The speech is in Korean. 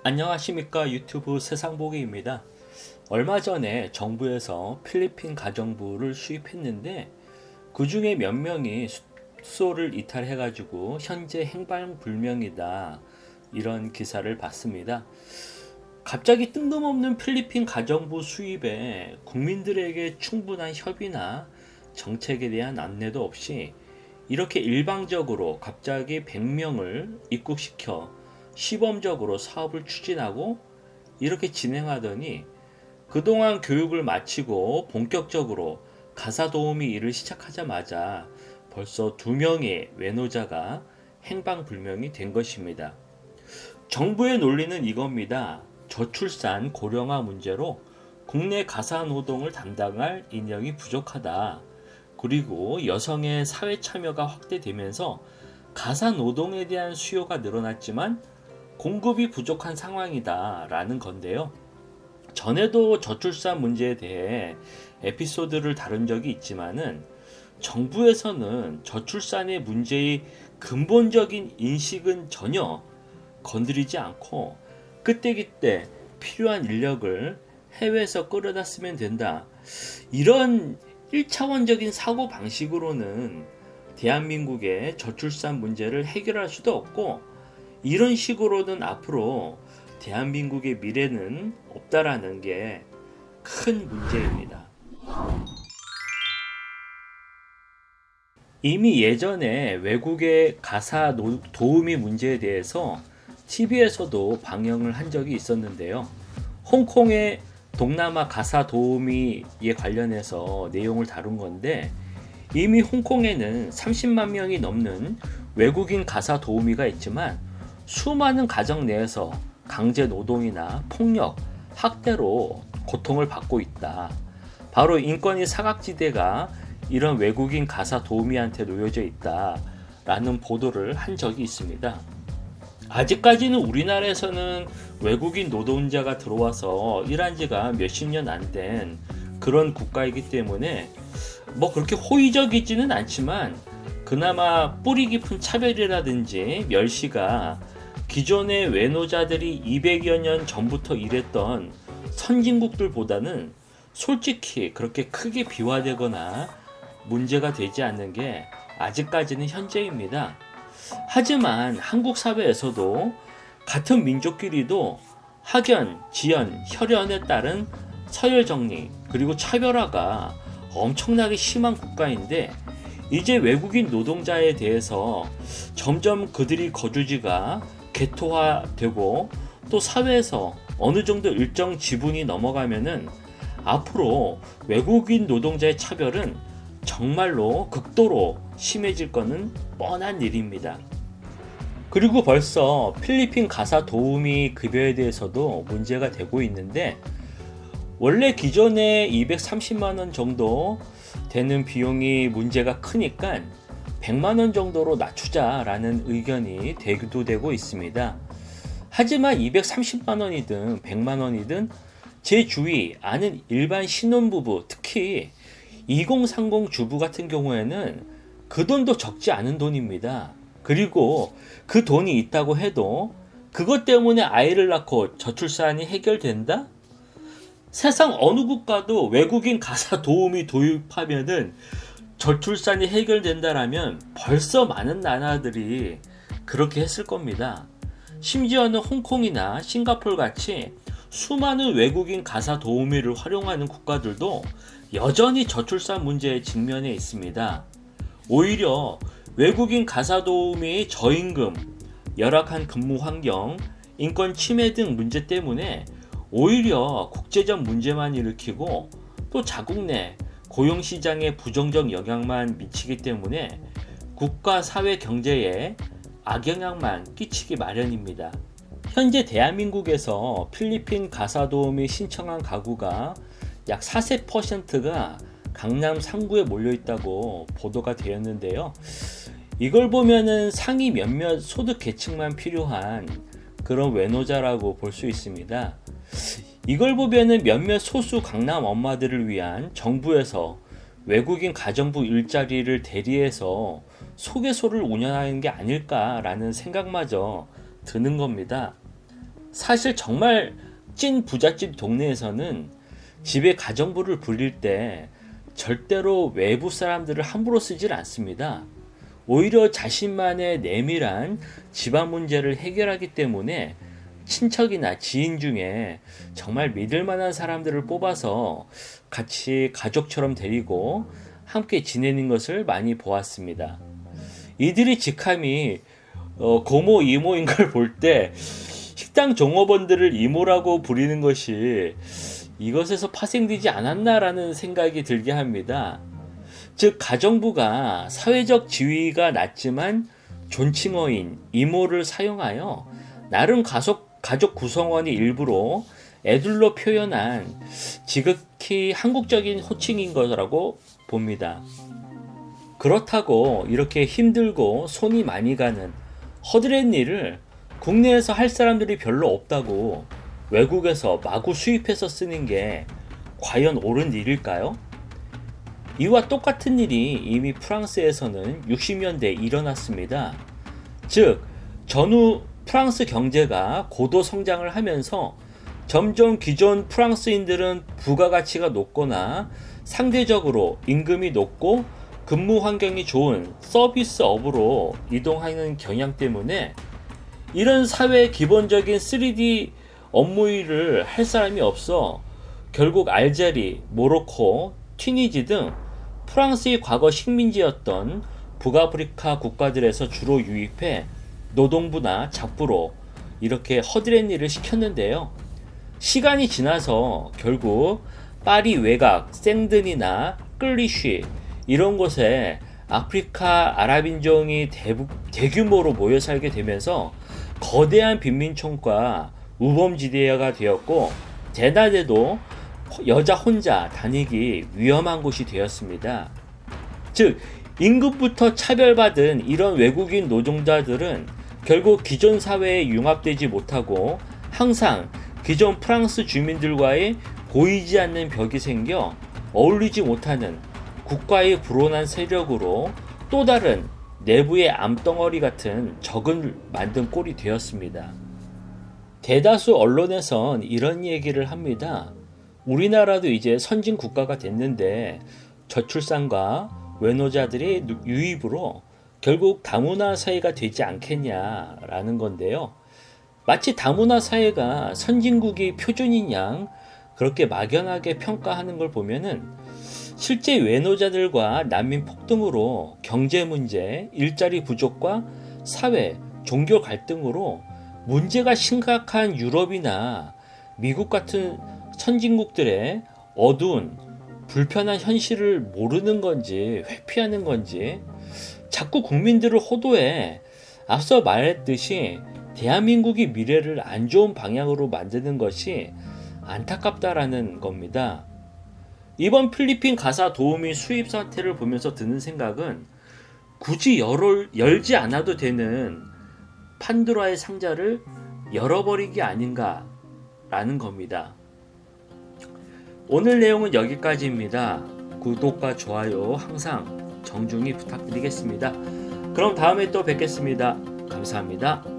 안녕하십니까. 유튜브 세상보기입니다. 얼마 전에 정부에서 필리핀 가정부를 수입했는데 그 중에 몇 명이 수소를 이탈해가지고 현재 행방불명이다, 이런 기사를 봤습니다. 갑자기 뜬금없는 필리핀 가정부 수입에 국민들에게 충분한 협의나 정책에 대한 안내도 없이 이렇게 일방적으로 갑자기 100명을 입국시켜 시범적으로 사업을 추진하고 이렇게 진행하더니 그동안 교육을 마치고 본격적으로 가사도우미 일을 시작하자마자 벌써 2명의 외노자가 행방불명이 된 것입니다. 정부의 논리는 이겁니다. 저출산 고령화 문제로 국내 가사노동을 담당할 인력이 부족하다. 그리고 여성의 사회 참여가 확대되면서 가사노동에 대한 수요가 늘어났지만 공급이 부족한 상황이다 라는 건데요. 전에도 저출산 문제에 대해 에피소드를 다룬 적이 있지만은 정부에서는 저출산의 문제의 근본적인 인식은 전혀 건드리지 않고 그때그때 필요한 인력을 해외에서 끌어다 쓰면 된다, 이런 1차원적인 사고 방식으로는 대한민국의 저출산 문제를 해결할 수도 없고 이런 식으로는 앞으로 대한민국의 미래는 없다라는 게 큰 문제입니다. 이미 예전에 외국의 가사 도우미 문제에 대해서 TV에서도 방영을 한 적이 있었는데요. 홍콩의 동남아 가사 도우미에 관련해서 내용을 다룬 건데 이미 홍콩에는 30만 명이 넘는 외국인 가사 도우미가 있지만 수많은 가정 내에서 강제 노동이나 폭력, 학대로 고통을 받고 있다. 바로 인권위 사각지대가 이런 외국인 가사 도우미한테 놓여져 있다라는 보도를 한 적이 있습니다. 아직까지는 우리나라에서는 외국인 노동자가 들어와서 일한 지가 몇십 년 안 된 그런 국가이기 때문에 뭐 그렇게 호의적이지는 않지만 그나마 뿌리 깊은 차별이라든지 멸시가 기존의 외노자들이 200여 년 전부터 일했던 선진국들보다는 솔직히 그렇게 크게 비화되거나 문제가 되지 않는 게 아직까지는 현재입니다. 하지만 한국 사회에서도 같은 민족끼리도 학연, 지연, 혈연에 따른 서열 정리 그리고 차별화가 엄청나게 심한 국가인데 이제 외국인 노동자에 대해서 점점 그들이 거주지가 개토화되고 또 사회에서 어느 정도 일정 지분이 넘어가면은 앞으로 외국인 노동자의 차별은 정말로 극도로 심해질 거는 뻔한 일입니다. 그리고 벌써 필리핀 가사 도우미 급여에 대해서도 문제가 되고 있는데 원래 기존에 230만 원 정도 되는 비용이 문제가 크니까 100만 원 정도로 낮추자라는 의견이 대두되고 있습니다. 하지만 230만 원이든 100만 원이든 제 주위 아는 일반 신혼부부, 특히 2030 주부 같은 경우에는 그 돈도 적지 않은 돈입니다. 그리고 그 돈이 있다고 해도 그것 때문에 아이를 낳고 저출산이 해결된다? 세상 어느 국가도 외국인 가사 도우미 도입하면은 저출산이 해결된다라면 벌써 많은 나라들이 그렇게 했을 겁니다. 심지어는 홍콩이나 싱가포르 같이 수많은 외국인 가사 도우미를 활용하는 국가들도 여전히 저출산 문제에 직면해 있습니다. 오히려 외국인 가사 도우미의 저임금, 열악한 근무 환경, 인권 침해 등 문제 때문에 오히려 국제적 문제만 일으키고 또 자국 내 고용시장에 부정적 영향만 미치기 때문에 국가 사회 경제에 악영향만 끼치기 마련입니다. 현재 대한민국에서 필리핀 가사도우미 신청한 가구가 약 40%가 강남 3구에 몰려있다고 보도가 되었는데요. 이걸 보면은 상위 몇몇 소득 계층만 필요한 그런 외노자라고 볼 수 있습니다. 이걸 보면은 몇몇 소수 강남 엄마들을 위한 정부에서 외국인 가정부 일자리를 대리해서 소개소를 운영하는 게 아닐까라는 생각마저 드는 겁니다. 사실 정말 찐 부잣집 동네에서는 집에 가정부를 불릴 때 절대로 외부 사람들을 함부로 쓰질 않습니다. 오히려 자신만의 내밀한 집안 문제를 해결하기 때문에 친척이나 지인 중에 정말 믿을 만한 사람들을 뽑아서 같이 가족처럼 데리고 함께 지내는 것을 많이 보았습니다. 이들이 직함이 고모 이모인 걸 볼 때 식당 종업원들을 이모라고 부리는 것이 이것에서 파생되지 않았나라는 생각이 들게 합니다. 즉 가정부가 사회적 지위가 낮지만 존칭어인 이모를 사용하여 나름 가족 구성원의 일부로 애둘러 표현한 지극히 한국적인 호칭인 거라고 봅니다. 그렇다고 이렇게 힘들고 손이 많이 가는 허드렛 일을 국내에서 할 사람들이 별로 없다고 외국에서 마구 수입해서 쓰는 게 과연 옳은 일일까요? 이와 똑같은 일이 이미 프랑스에서는 60년대에 일어났습니다. 즉, 전후 프랑스 경제가 고도 성장을 하면서 점점 기존 프랑스인들은 부가가치가 높거나 상대적으로 임금이 높고 근무 환경이 좋은 서비스업으로 이동하는 경향 때문에 이런 사회의 기본적인 3D 업무 일을 할 사람이 없어 결국 알제리, 모로코, 튀니지 등 프랑스의 과거 식민지였던 북아프리카 국가들에서 주로 유입해 노동부나 잡부로 이렇게 허드렛 일을 시켰는데요. 시간이 지나서 결국 파리 외곽, 생든이나 끌리쉬 이런 곳에 아프리카 아랍인종이 대규모로 모여 살게 되면서 거대한 빈민촌과 우범지대가 되었고 대낮에도 여자 혼자 다니기 위험한 곳이 되었습니다. 즉 임금부터 차별받은 이런 외국인 노동자들은 결국 기존 사회에 융합되지 못하고 항상 기존 프랑스 주민들과의 보이지 않는 벽이 생겨 어울리지 못하는 국가의 불온한 세력으로 또 다른 내부의 암덩어리 같은 적을 만든 꼴이 되었습니다. 대다수 언론에선 이런 얘기를 합니다. 우리나라도 이제 선진 국가가 됐는데 저출산과 외노자들의 유입으로 결국 다문화 사회가 되지 않겠냐라는 건데요. 마치 다문화 사회가 선진국의 표준인 양 그렇게 막연하게 평가하는 걸 보면은 실제 외노자들과 난민 폭등으로 경제 문제, 일자리 부족과 사회, 종교 갈등으로 문제가 심각한 유럽이나 미국 같은 선진국들의 어두운 불편한 현실을 모르는 건지 회피하는 건지 자꾸 국민들을 호도해 앞서 말했듯이 대한민국의 미래를 안 좋은 방향으로 만드는 것이 안타깝다라는 겁니다. 이번 필리핀 가사 도우미 수입 사태를 보면서 드는 생각은 굳이 열지 않아도 되는 판도라의 상자를 열어버리기 아닌가라는 겁니다. 오늘 내용은 여기까지입니다. 구독과 좋아요 항상 정중히 부탁드리겠습니다. 그럼 다음에 또 뵙겠습니다. 감사합니다.